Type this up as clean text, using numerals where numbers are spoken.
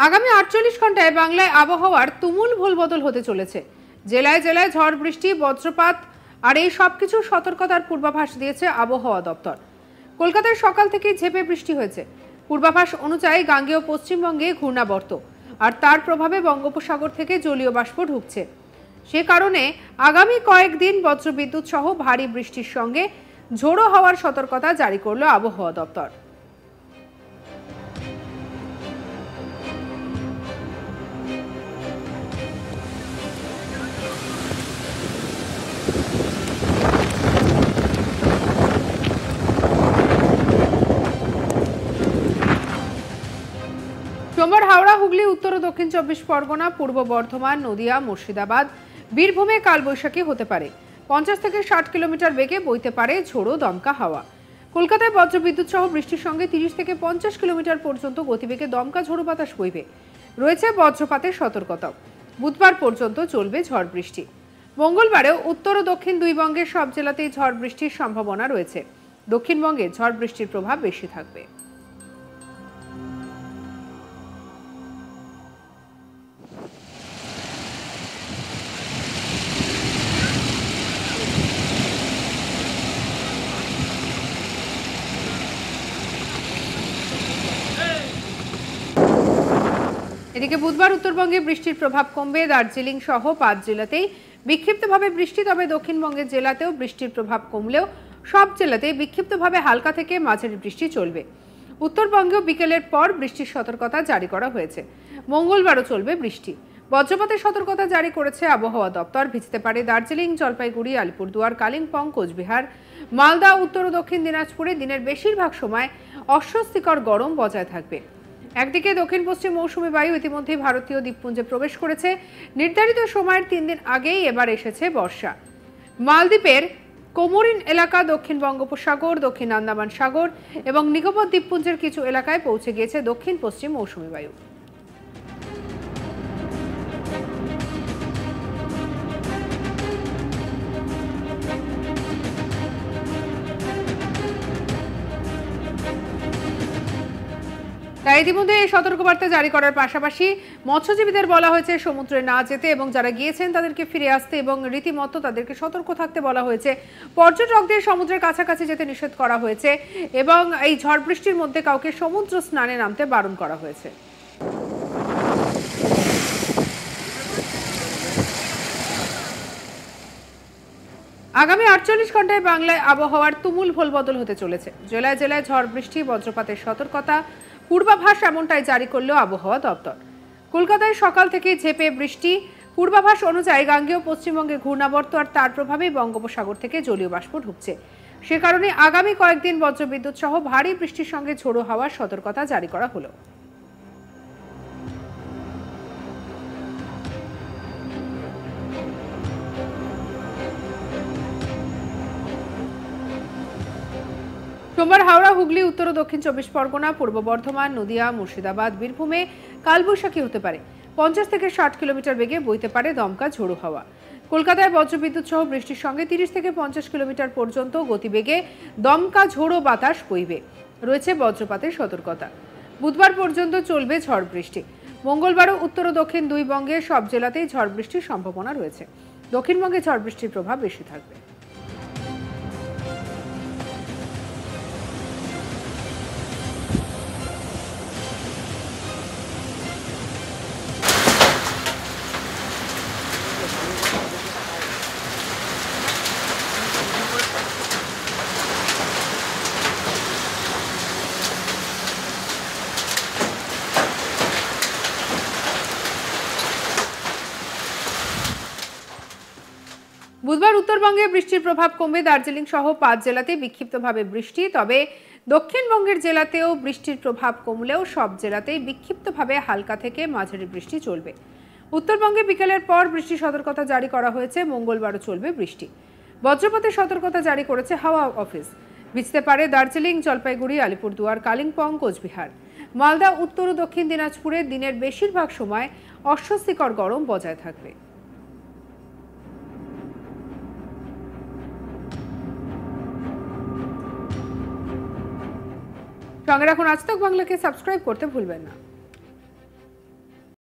আগামী ৪৮ ঘন্টায় বাংলায় আবহাওয়ার তুমুল ভোলবদল হতে চলেছে। জেলায় জেলায় ঝড় বৃষ্টি, বজ্রপাত আর এই সবকিছুর সতর্কতার পূর্বাভাস দিয়েছে আবহাওয়া দপ্তর। কলকাতায় সকাল থেকেই ঝেঁপে বৃষ্টি হয়েছে। পূর্বাভাস অনুযায়ী গাঙ্গেয় পশ্চিমবঙ্গে ঘূর্ণাবর্ত আর তার প্রভাবে বঙ্গোপসাগর থেকে জলীয় বাষ্প ঢুকছে। সে কারণে আগামী কয়েকদিন বজ্রবিদ্যুৎ সহ ভারী বৃষ্টির সঙ্গে ঝোড়ো হওয়ার সতর্কতা জারি করল আবহাওয়া দপ্তর। সোমবার হাওড়া, হুগলি, উত্তর ও দক্ষিণ ২৪ পরগনা, পূর্ব বর্ধমান, নদিয়া, মুর্শিদাবাদ, বীরভূমে কালবৈশাখী হতে পারে। ৫০ থেকে ৬০ কিলোমিটার বেগে বইতে পারে ঝোড়ো দমকা হাওয়া। কলকাতায় বজ্রবিদ্যুৎ সহ বৃষ্টির সঙ্গে ৩০ থেকে ৫০ কিলোমিটার পর্যন্ত গতিবেগে দমকা ঝোড়ো বাতাস বইবে। রয়েছে বজ্রপাতের সতর্কতাও। বুধবার পর্যন্ত চলবে ঝড় বৃষ্টি। মঙ্গলবারেও উত্তর ও দক্ষিণ দুই বঙ্গের সব জেলাতেই ঝড় বৃষ্টির সম্ভাবনা রয়েছে। দক্ষিণবঙ্গে ঝড় বৃষ্টির প্রভাব বেশি থাকবে। এদিকে বুধবার উত্তরবঙ্গে বৃষ্টির প্রভাব কমবে। দার্জিলিং সহ ৫ জেলাতেই বিক্ষিপ্তভাবে বৃষ্টি, তবে দক্ষিণবঙ্গের জেলাতেও বৃষ্টির প্রভাব কমলেও সব জেলাতেই বিক্ষিপ্তভাবে হালকা থেকে মাঝারি বৃষ্টি চলবে। উত্তরবঙ্গেও বিকেলের পর বৃষ্টির সতর্কতা জারি করা হয়েছে। মঙ্গলবারও চলবে বৃষ্টি। বজ্রপাতের সতর্কতা জারি করেছে আবহাওয়া দপ্তর। ভিজতে পারে দার্জিলিং, জলপাইগুড়ি, আলিপুরদুয়ার, কালিম্পং, কোচবিহার, মালদা, উত্তর ও দক্ষিণ দিনাজপুরে দিনের বেশিরভাগ সময় অস্বস্তিকর গরম বজায় থাকবে। একদিকে দক্ষিণ পশ্চিম মৌসুমী বায়ু ইতিমধ্যেই ভারতীয় দ্বীপপুঞ্জে প্রবেশ করেছে। নির্ধারিত সময়ের ৩ দিন আগেই এবার এসেছে বর্ষা। মালদ্বীপের কোমোরিন এলাকা, দক্ষিণ বঙ্গোপসাগর, দক্ষিণ আন্দামান সাগর এবং নিকোবর দ্বীপপুঞ্জের কিছু এলাকায় পৌঁছে গিয়েছে দক্ষিণ পশ্চিম মৌসুমী বায়ু। তাই ইতিমধ্যে এই সতর্কবার্তা জারি করার পাশাপাশি মৎস্যজীবীদের বলা হয়েছে সমুদ্রে না যেতে এবং যারা গিয়েছেন তাদেরকে ফিরে আসতে এবং রীতিমতো তাদেরকে সতর্ক থাকতে বলা হয়েছে। পর্যটকদের সমুদ্রের কাছাকাছি যেতে নিষেধ করা হয়েছে এবং এই ঝড় বৃষ্টির মধ্যে কাউকে সমুদ্র স্নানে নামতে বারণ করা হয়েছে। আগামী ৪৮ ঘন্টায় বাংলায় আবহাওয়ার তুমুল ভোলবদল হতে চলেছে। জেলায় জেলায় ঝড় বৃষ্টি, বজ্রপাতের সতর্কতা পূর্বাভাস এমনটাই জারি করল আবহাওয়া দপ্তর। কলকাতায় সকাল থেকে ঝেঁপে বৃষ্টি। পূর্বাভাস অনুযায়ী গাঙ্গেয় পশ্চিমবঙ্গে ঘূর্ণাবর্ত আর তার প্রভাবেই বঙ্গোপসাগর থেকে জলীয় বাষ্প ঢুকছে। সে কারণে আগামী কয়েকদিন বজ্রবিদ্যুৎ সহ ভারী বৃষ্টির সঙ্গে ঝোড়ো হাওয়ার সতর্কতা জারি করা হলো। সোমবার হাওড়া, হুগলি, উত্তর ও দক্ষিণ ২৪ পরগনা, পূর্ব বর্ধমান, নদিয়া, মুর্শিদাবাদ, বীরভূমে কালবৈশাখী হতে পারে। ৫০ থেকে ৬০ কিলোমিটার বেগে বইতে পারে দমকা ঝোড়ো হাওয়া। কলকাতায় বজ্রবিদ্যুৎ সহ বৃষ্টির সঙ্গে ৩০ থেকে ৫০ কিলোমিটার পর্যন্ত গতিবেগে দমকা ঝোড়ো বাতাস বইবে। রয়েছে বজ্রপাতের সতর্কতা। বুধবার পর্যন্ত চলবে ঝড় বৃষ্টি। মঙ্গলবারও উত্তর ও দক্ষিণ দুই বঙ্গের সব জেলাতেই ঝড় বৃষ্টির সম্ভাবনা রয়েছে। দক্ষিণবঙ্গে ঝড় বৃষ্টির প্রভাব বেশি থাকবে। বুধবার উত্তরবঙ্গে বৃষ্টির প্রভাব কমবে। দার্জিলিং সহ ৫ জেলাতে বিক্ষিপ্তভাবে বৃষ্টি, তবে দক্ষিণবঙ্গের জেলাতেও বৃষ্টির প্রভাব কমলেও সব জেলাতেই বিক্ষিপ্তভাবে হালকা থেকে মাঝারি বৃষ্টি চলবে। উত্তরবঙ্গে বিকেলের পর বৃষ্টির সতর্কতা জারি করা হয়েছে। মঙ্গলবারও চলবে বৃষ্টি। বজ্রপাতের সতর্কতা জারি করেছে হাওয়া অফিস। ভিজতে পারে দার্জিলিং, জলপাইগুড়ি, আলিপুরদুয়ার, কালিম্পং, কোচবিহার, মালদা, উত্তর ও দক্ষিণ দিনাজপুরে দিনের বেশিরভাগ সময় অস্বস্তিকর গরম বজায় থাকবে। সঙ্গে রাখুন আজ তক বাংলাকে, সাবস্ক্রাইব করতে ভুলবেন না।